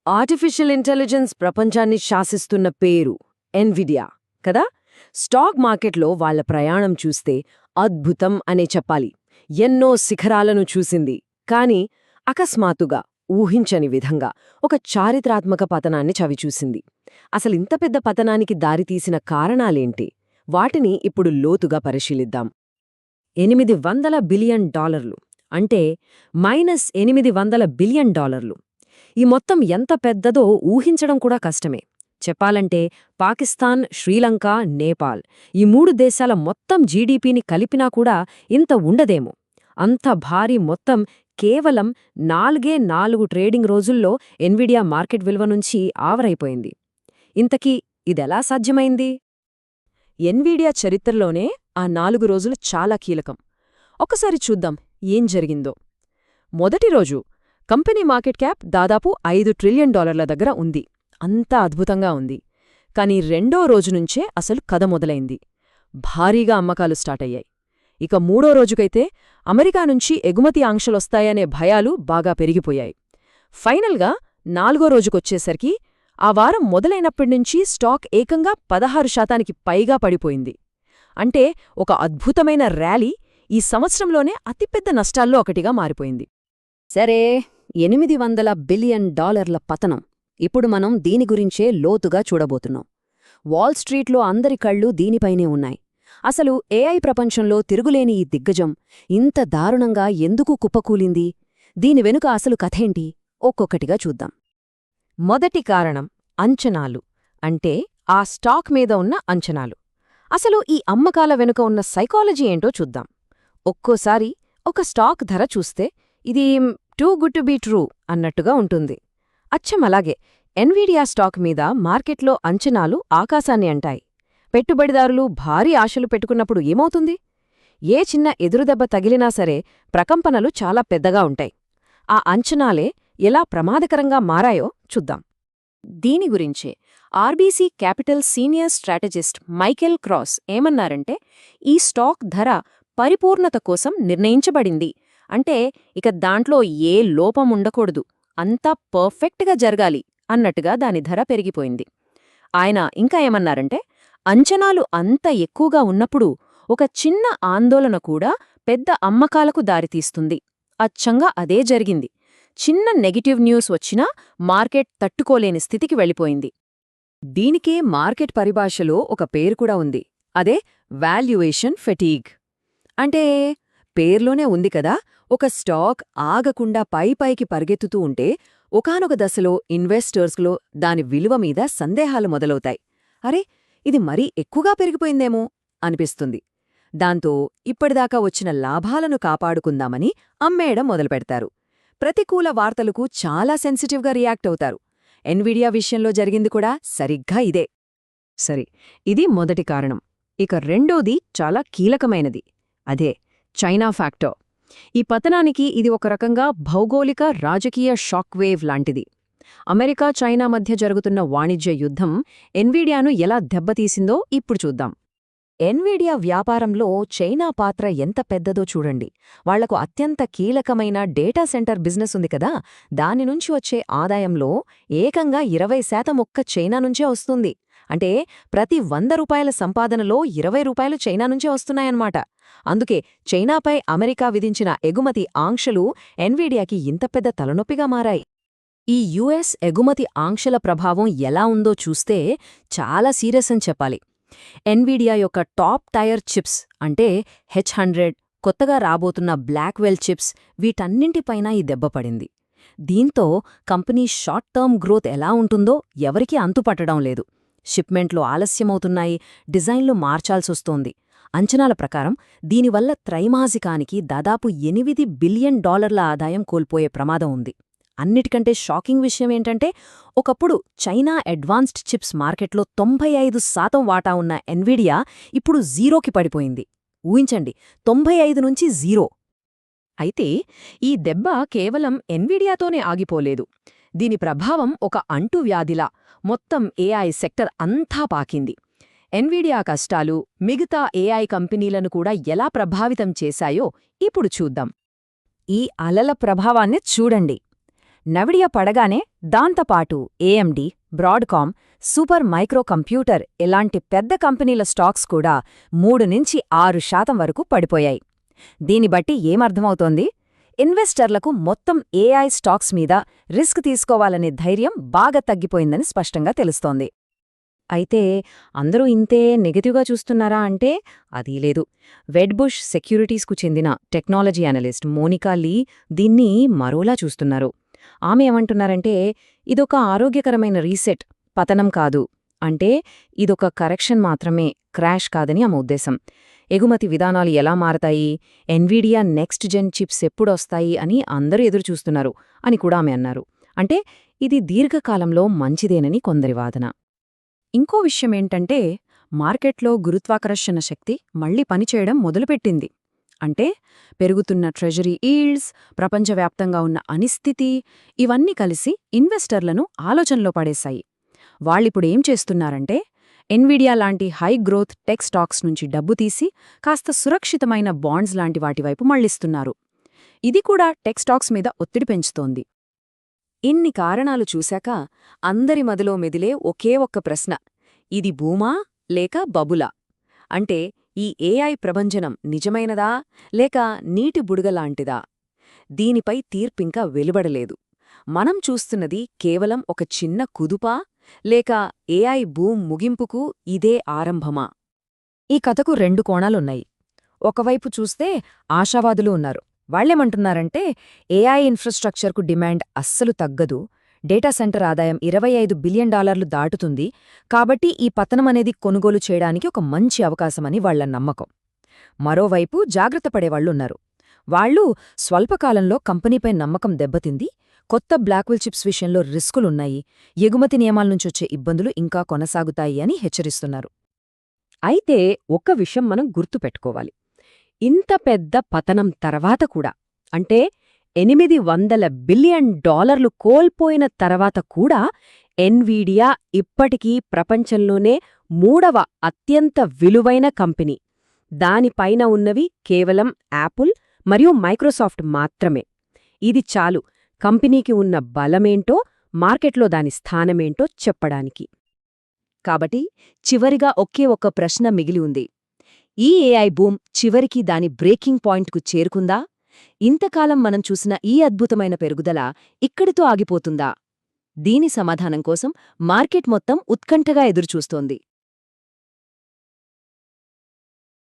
Artificial intelligence ప్రపంచాన్ని శాసిస్తున్న పేరు Nvidia కదా. స్టాక్ మార్కెట్లో వాళ్ల ప్రయాణం చూస్తే అద్భుతం అనే చెప్పాలి. ఎన్నో శిఖరాలను చూసింది, కాని అకస్మాత్తుగా ఊహించని విధంగా ఒక చారిత్రాత్మక పతనాన్ని చవిచూసింది. అసలింత పెద్ద పతనానికి దారితీసిన కారణాలేంటి? వాటిని ఇప్పుడు లోతుగా పరిశీలిద్దాం. $800 బిలియన్, అంటే -800 బిలియన్ డాలర్లు. ఈ మొత్తం ఎంత పెద్దదో ఊహించడం కూడా కష్టమే. చెప్పాలంటే పాకిస్తాన్, శ్రీలంక, నేపాల్ ఈ 3 దేశాల మొత్తం జీడీపీని కలిపినా కూడా ఇంత ఉండదేమో. అంత భారీ మొత్తం కేవలం 4 ట్రేడింగ్ రోజుల్లో ఎన్విడియా మార్కెట్ విలువ నుంచి ఆవరైపోయింది. ఇంతకీ ఇదెలా సాధ్యమైంది? ఎన్విడియా చరిత్రలోనే ఆ 4 రోజులు చాలా కీలకం. ఒకసారి చూద్దాం ఏం జరిగిందో. మొదటి రోజు కంపెనీ మార్కెట్ క్యాప్ దాదాపు $5 ట్రిలియన్ దగ్గర ఉంది. అంతా అద్భుతంగా ఉంది. కాని రెండో రోజునుంచే అసలు కథ మొదలైంది. భారీగా అమ్మకాలు స్టార్ట్ అయ్యాయి. ఇక మూడో రోజుకైతే అమెరికా నుంచి ఎగుమతి ఆంక్షలొస్తాయనే భయాలు బాగా పెరిగిపోయాయి. ఫైనల్గా 4వ రోజుకొచ్చేసరికి ఆ వారం మొదలైనప్పటినుంచి స్టాక్ ఏకంగా 16% పైగా పడిపోయింది. అంటే ఒక అద్భుతమైన ర్యాలీ ఈ సంవత్సరంలోనే అతిపెద్ద నష్టాల్లో ఒకటిగా మారిపోయింది. సరే, $800 బిలియన్ పతనం. ఇప్పుడు మనం దీని గురించే లోతుగా చూడబోతున్నాం. వాల్ స్ట్రీట్లో అందరి కళ్ళు దీనిపైనే ఉన్నాయి. అసలు ఏఐ ప్రపంచంలో తిరుగులేని ఈ దిగ్గజం ఇంత దారుణంగా ఎందుకు కుప్పకూలింది? దీని వెనుక అసలు కథేంటి? ఒక్కొక్కటిగా చూద్దాం. మొదటి కారణం అంచనాలు, అంటే ఆ స్టాక్ మీద ఉన్న అంచనాలు. అసలు ఈ అమ్మకాల వెనుక ఉన్న సైకాలజీ ఏంటో చూద్దాం. ఒక్కోసారి ఒక స్టాక్ ధర చూస్తే ఇది too good to be true అన్నట్టుగా ఉంటుంది. అచ్చం అలాగే ఎన్విడియా స్టాక్ మీద మార్కెట్లో అంచనాలు ఆకాశాన్ని అంటాయి. పెట్టుబడిదారులు భారీ ఆశలు పెట్టుకున్నప్పుడు ఏమవుతుంది? ఏ చిన్న ఎదురుదెబ్బ తగిలినా సరే ప్రకంపనలు చాలా పెద్దగా ఉంటాయి. ఆ అంచనాలే ఎలా ప్రమాదకరంగా మారాయో చూద్దాం. దీని గురించే RBC capital senior strategist Michael cross ఏమన్నారంటే, ఈ స్టాక్ ధర పరిపూర్ణత కోసం నిర్ణయించబడింది. అంటే ఇక దాంట్లో ఏ లోపం ఉండకూడదు, అంతా పర్ఫెక్ట్గా జరగాలి అన్నట్టుగా దాని ధర పెరిగిపోయింది. ఆయన ఇంకా ఏమన్నారంటే, అంచనాలు అంత ఎక్కువగా ఉన్నప్పుడు ఒక చిన్న ఆందోళన కూడా పెద్ద అమ్మకాలకు దారితీస్తుంది. అచ్చంగా అదే జరిగింది. చిన్న నెగటివ్ న్యూస్ వచ్చినా మార్కెట్ తట్టుకోలేని స్థితికి వెళ్ళిపోయింది. దీనికే మార్కెట్ పరిభాషలో ఒక పేరు కూడా ఉంది. అదే వాల్యుయేషన్ ఫెటీగ్. అంటే పేర్లోనే ఉంది కదా, ఒక స్టాక్ ఆగకుండా పైపైకి పరిగెత్తుతూ ఉంటే ఒకానొక దశలో ఇన్వెస్టర్స్లో దాని విలువ మీద సందేహాలు మొదలవుతాయి. అరే, ఇది మరీ ఎక్కువగా పెరిగిపోయిందేమో అనిపిస్తుంది. దాంతో ఇప్పటిదాకా వచ్చిన లాభాలను కాపాడుకుందామని అమ్మేయడం మొదలుపెడతారు. ప్రతికూల వార్తలకు చాలా సెన్సిటివ్గా రియాక్ట్ అవుతారు. ఎన్విడియా విషయంలో జరిగింది కూడా సరిగ్గా ఇదే. సరే, ఇది మొదటి కారణం. ఇక రెండోది చాలా కీలకమైనది. అదే చైనా ఫ్యాక్టర్. ఈ పతనానికి ఇది ఒక రకంగా భౌగోళిక రాజకీయ షాక్ వేవ్ లాంటిది. అమెరికా చైనా మధ్య జరుగుతున్న వాణిజ్య యుద్ధం ఎన్విడియాను ఎలా దెబ్బతీసిందో ఇప్పుడు చూద్దాం. ఎన్విడియా వ్యాపారంలో చైనా పాత్ర ఎంత పెద్దదో చూడండి. వాళ్లకు అత్యంత కీలకమైన డేటా సెంటర్ బిజినెస్ ఉంది కదా, దాని నుంచి వచ్చే ఆదాయంలో ఏకంగా 20% ఒక్క చైనా నుంచే వస్తుంది. అంటే ప్రతి ₹100 సంపాదనలో ₹20 చైనా నుంచే వస్తున్నాయన్నమాట. అందుకే చైనాపై అమెరికా విధించిన ఎగుమతి ఆంక్షలు ఎన్విడియాకి ఇంత పెద్ద తలనొప్పిగా మారాయి. ఈ యుఎస్ ఎగుమతి ఆంక్షల ప్రభావం ఎలా ఉందో చూస్తే చాలా సీరియస్ అని చెప్పాలి. ఎన్విడియా యొక్క టాప్ టైర్ చిప్స్ అంటే H100, కొత్తగా రాబోతున్న బ్లాక్వెల్ చిప్స్, వీటన్నింటిపైన ఈ దెబ్బపడింది. దీంతో కంపెనీ షార్ట్ టర్మ్ గ్రోత్ ఎలా ఉంటుందో ఎవరికీ అంతుపట్టడం లేదు. షిప్మెంట్లు ఆలస్యమవుతున్నాయి, డిజైన్లు మార్చాల్సొస్తోంది. అంచనాల ప్రకారం దీనివల్ల త్రైమాసికానికి దాదాపు $8 బిలియన్ ఆదాయం కోల్పోయే ప్రమాదం ఉంది. అన్నిటికంటే షాకింగ్ విషయమేంటంటే, ఒకప్పుడు చైనా అడ్వాన్స్డ్ చిప్స్ మార్కెట్లో 95% వాటా ఉన్న ఎన్విడియా ఇప్పుడు జీరోకి పడిపోయింది. ఊహించండి, 95 నుంచి 0. అయితే ఈ దెబ్బ కేవలం ఎన్విడియాతోనే ఆగిపోలేదు. దీని ప్రభావం ఒక అంటువ్యాధిలా మొత్తం ఏఐ సెక్టర్ అంతా పాకింది. ఎన్విడియా కష్టాలు మిగతా ఏఐ కంపెనీలను కూడా ఎలా ప్రభావితం చేశాయో ఇప్పుడు చూద్దాం. ఈ అలల ప్రభావాన్ని చూడండి. నవిడియా పడగానే దాంతోపాటు AMD, Broadcom, super micro computer ఇలాంటి పెద్ద కంపెనీల స్టాక్స్ కూడా 3-6% వరకు పడిపోయాయి. దీని బట్టి ఏమర్థమవుతోంది? ఇన్వెస్టర్లకు మొత్తం ఏఐ స్టాక్స్ మీద రిస్క్ తీసుకోవాలనే ధైర్యం బాగా తగ్గిపోయిందని స్పష్టంగా తెలుస్తోంది. అయితే అందరూ ఇంతే నెగెటివ్గా చూస్తున్నారా అంటే అదీ లేదు. వెడ్బుష్ సెక్యూరిటీస్కు చెందిన టెక్నాలజీ అనలిస్ట్ మోనికా లీ దీన్ని మరోలా చూస్తున్నారు. ఆమె ఏమంటున్నారంటే ఇదొక ఆరోగ్యకరమైన రీసెట్, పతనం కాదు. అంటే ఇదొక కరెక్షన్ మాత్రమే, క్రాష్ కాదని ఆమె ఉద్దేశం. ఎగుమతి విధానాలు ఎలా మారతాయి, ఎన్విడియా నెక్స్ట్ జెన్ చిప్స్ ఎప్పుడొస్తాయి అని అందరూ ఎదురుచూస్తున్నారు అని కూడా ఆమె అన్నారు. అంటే ఇది దీర్ఘకాలంలో మంచిదేనని కొందరి వాదన. ఇంకో విషయమేంటంటే మార్కెట్లో గురుత్వాకర్షణ శక్తి మళ్లీ పనిచేయడం మొదలుపెట్టింది. అంటే పెరుగుతున్న ట్రెజరీ ఈల్డ్స్, ప్రపంచవ్యాప్తంగా ఉన్న అనిస్థితి, ఇవన్నీ కలిసి ఇన్వెస్టర్లను ఆలోచనలో పడేశాయి. వాళ్ళిప్పుడేం చేస్తున్నారంటే ఎన్విడియా లాంటి హై గ్రోత్ టెక్ స్టాక్స్ నుంచి డబ్బు తీసి కాస్త సురక్షితమైన బాండ్స్ లాంటి వాటివైపు మళ్లిస్తున్నారు. ఇది కూడా టెక్ స్టాక్స్ మీద ఒత్తిడి పెంచుతోంది. ఇన్ని కారణాలు చూశాక అందరి మదిలో మెదిలే ఒకే ఒక్క ప్రశ్న, ఇది బూమా లేక బబులా? అంటే ఈ ఏఐ ప్రభంజనం నిజమైనదా లేక నీటి బుడగలాంటిదా? దీనిపై తీర్పింకా వెలువడలేదు. మనం చూస్తున్నది కేవలం ఒక చిన్న కుదుపా లేక ఏఐ బూమ్ ముగింపుకు ఇదే ఆరంభమా? ఈ కథకు 2 కోణాలున్నాయి. ఒకవైపు చూస్తే ఆశావాదులు ఉన్నారు. వాళ్లేమంటున్నారంటే ఏఐ ఇన్ఫ్రాస్ట్రక్చర్కు డిమాండ్ అస్సలు తగ్గదు, డేటా సెంటర్ ఆదాయం $25 బిలియన్ దాటుతుంది, కాబట్టి ఈ పతనమనేది కొనుగోలు చేయడానికి ఒక మంచి అవకాశమని వాళ్ల నమ్మకం. మరోవైపు జాగ్రత్త పడేవాళ్లున్నారు. వాళ్లు స్వల్పకాలంలో కంపెనీపై నమ్మకం దెబ్బతింది, కొత్త బ్లాక్వెల్ చిప్స్ విషయంలో రిస్కులున్నాయి, ఎగుమతి నియమాల్నుంచొచ్చే ఇబ్బందులు ఇంకా కొనసాగుతాయి అని హెచ్చరిస్తున్నారు. అయితే ఒక్క విషయం మనం గుర్తుపెట్టుకోవాలి. ఇంత పెద్ద పతనం తర్వాత కూడా, అంటే $800 బిలియన్ కోల్పోయిన తర్వాత కూడా ఎన్విడియా ఇప్పటికీ ప్రపంచంలోనే 3వ అత్యంత విలువైన కంపెనీ. దానిపైన ఉన్నవి కేవలం యాపిల్ మరియు మైక్రోసాఫ్ట్ మాత్రమే. ఇది చాలు కంపెనీకి ఉన్న బలమేంటో, మార్కెట్లో దాని స్థానమేంటో చెప్పడానికి. కాబట్టి చివరిగా ఒకే ఒక్క ప్రశ్న మిగిలి ఉంది. ఈ ఏఐ బూమ్ చివరికి దాని బ్రేకింగ్ పాయింట్కు చేరుకుందా? ఇంతకాలం మనం చూసిన ఈ అద్భుతమైన పెరుగుదల ఇక్కడితో ఆగిపోతుందా? దీని సమాధానం కోసం మార్కెట్ మొత్తం ఉత్కంఠగా ఎదురుచూస్తోంది.